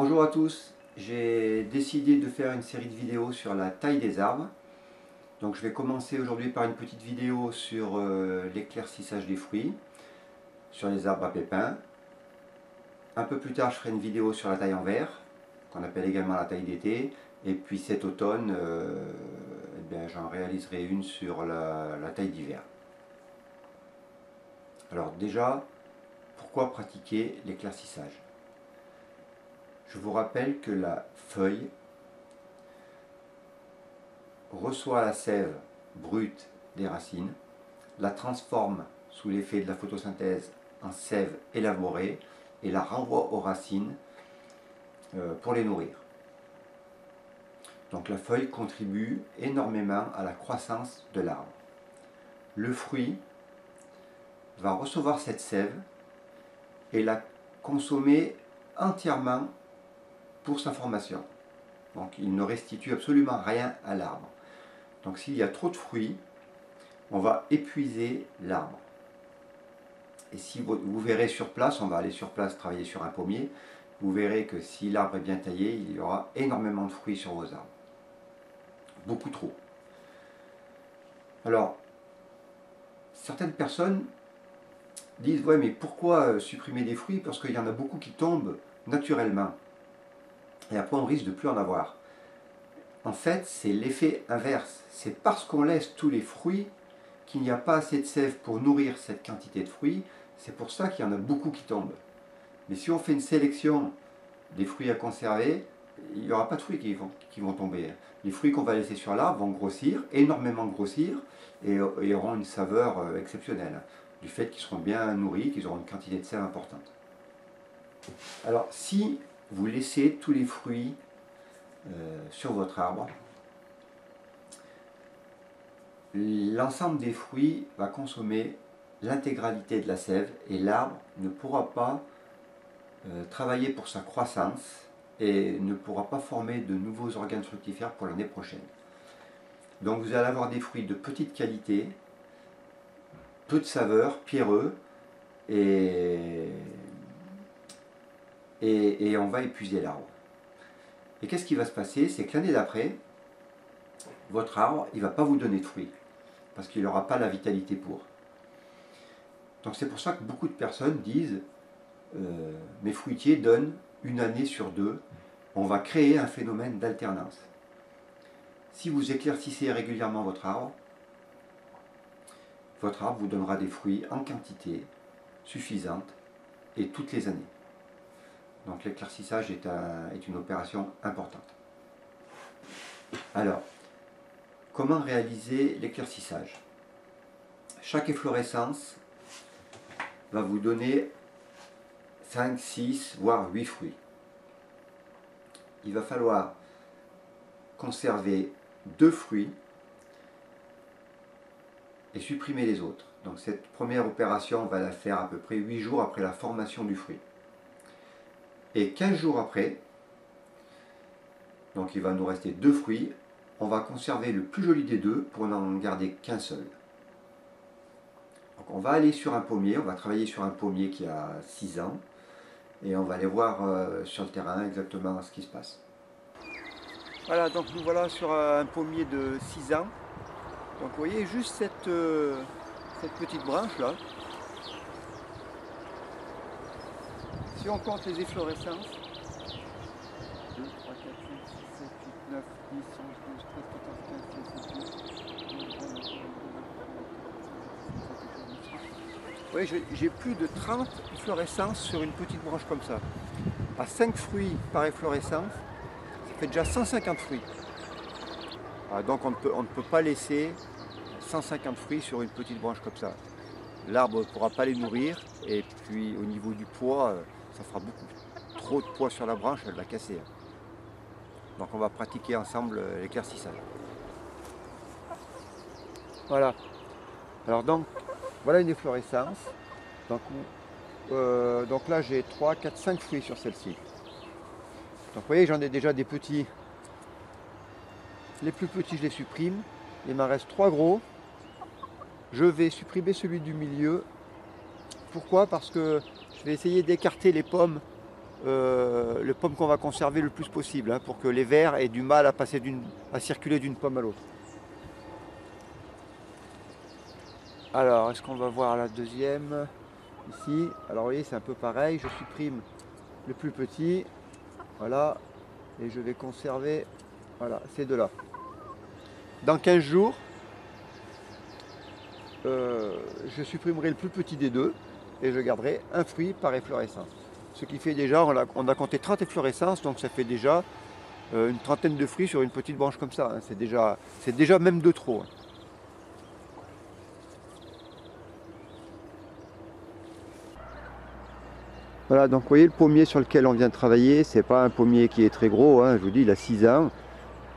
Bonjour à tous, j'ai décidé de faire une série de vidéos sur la taille des arbres. Donc je vais commencer aujourd'hui par une petite vidéo sur l'éclaircissage des fruits, sur les arbres à pépins. Un peu plus tard je ferai une vidéo sur la taille en verre, qu'on appelle également la taille d'été. Et puis cet automne, j'en réaliserai une sur la taille d'hiver. Alors déjà, pourquoi pratiquer l'éclaircissage ? Je vous rappelle que la feuille reçoit la sève brute des racines, la transforme sous l'effet de la photosynthèse en sève élaborée et la renvoie aux racines pour les nourrir. Donc la feuille contribue énormément à la croissance de l'arbre. Le fruit va recevoir cette sève et la consommer entièrement pour sa formation. Donc il ne restitue absolument rien à l'arbre. Donc s'il y a trop de fruits, on va épuiser l'arbre. Et si vous verrez sur place, on va aller sur place travailler sur un pommier, vous verrez que si l'arbre est bien taillé, il y aura énormément de fruits sur vos arbres. Beaucoup trop. Alors, certaines personnes disent « Ouais, mais pourquoi supprimer des fruits? Parce qu'il y en a beaucoup qui tombent naturellement. Et après, on risque de ne plus en avoir. » En fait, c'est l'effet inverse. C'est parce qu'on laisse tous les fruits qu'il n'y a pas assez de sève pour nourrir cette quantité de fruits. C'est pour ça qu'il y en a beaucoup qui tombent. Mais si on fait une sélection des fruits à conserver, il n'y aura pas de fruits qui vont tomber. Les fruits qu'on va laisser sur l'arbre vont grossir, énormément grossir, et auront une saveur exceptionnelle, du fait qu'ils seront bien nourris, qu'ils auront une quantité de sève importante. Alors, si vous laissez tous les fruits sur votre arbre, l'ensemble des fruits va consommer l'intégralité de la sève et l'arbre ne pourra pas travailler pour sa croissance et ne pourra pas former de nouveaux organes fructifères pour l'année prochaine. Donc vous allez avoir des fruits de petite qualité, peu de saveur, pierreux, et on va épuiser l'arbre. Et qu'est-ce qui va se passer? C'est que l'année d'après, votre arbre, il ne va pas vous donner de fruits, parce qu'il n'aura pas la vitalité pour. Donc c'est pour ça que beaucoup de personnes disent mes fruitiers donnent une année sur deux, on va créer un phénomène d'alternance. Si vous éclaircissez régulièrement votre arbre vous donnera des fruits en quantité suffisante et toutes les années. Donc l'éclaircissage est une opération importante. Alors, comment réaliser l'éclaircissage? Chaque efflorescence va vous donner 5, 6, voire 8 fruits. Il va falloir conserver 2 fruits et supprimer les autres. Donc cette première opération, on va la faire à peu près 8 jours après la formation du fruit. Et 15 jours après, donc il va nous rester 2 fruits, on va conserver le plus joli des deux pour n'en garder qu'un seul. Donc on va aller sur un pommier, on va travailler sur un pommier qui a 6 ans, et on va aller voir sur le terrain exactement ce qui se passe. Voilà, donc nous voilà sur un pommier de 6 ans. Donc vous voyez juste cette petite branche là. Si on compte les efflorescences, 2, 3, 4, 5, 6, 7, 8, 9, 10, 11, 12, 13, 14, 15, 16, 17, 18. Vous voyez, j'ai plus de 30 efflorescences sur une petite branche comme ça. À 5 fruits par efflorescence, ça fait déjà 150 fruits. Ah, donc on ne peut pas laisser 150 fruits sur une petite branche comme ça. L'arbre ne pourra pas les nourrir, et puis au niveau du poids, ça fera beaucoup trop de poids sur la branche, elle va casser. Donc on va pratiquer ensemble l'éclaircissage. Voilà. Alors donc, voilà une efflorescence. Donc là j'ai 3, 4, 5 fruits sur celle-ci. Donc vous voyez, j'en ai déjà des petits. Les plus petits, je les supprime. Il m'en reste 3 gros. Je vais supprimer celui du milieu. Pourquoi? Parce que je vais essayer d'écarter les pommes les pommes qu'on va conserver le plus possible, hein, pour que les vers aient du mal à circuler d'une pomme à l'autre. Alors, est-ce qu'on va voir la deuxième ici? Alors, vous voyez, c'est un peu pareil. Je supprime le plus petit. Voilà. Et je vais conserver, voilà, ces deux-là. Dans 15 jours, je supprimerai le plus petit des deux et je garderai un fruit par efflorescence. Ce qui fait déjà, on a compté 30 efflorescences, donc ça fait déjà une trentaine de fruits sur une petite branche comme ça, hein. C'est déjà même de trop, hein. Voilà, donc vous voyez le pommier sur lequel on vient de travailler, c'est pas un pommier qui est très gros, hein, je vous dis, il a 6 ans.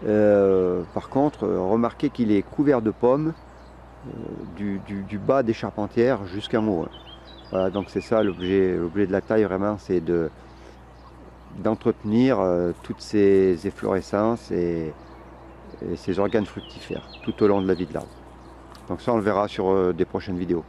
Par contre, remarquez qu'il est couvert de pommes du bas des charpentières jusqu'en haut, hein. Voilà, donc c'est ça l'objet de la taille vraiment, c'est d'entretenir toutes ces efflorescences et ces organes fructifères tout au long de la vie de l'arbre. Donc ça on le verra sur des prochaines vidéos.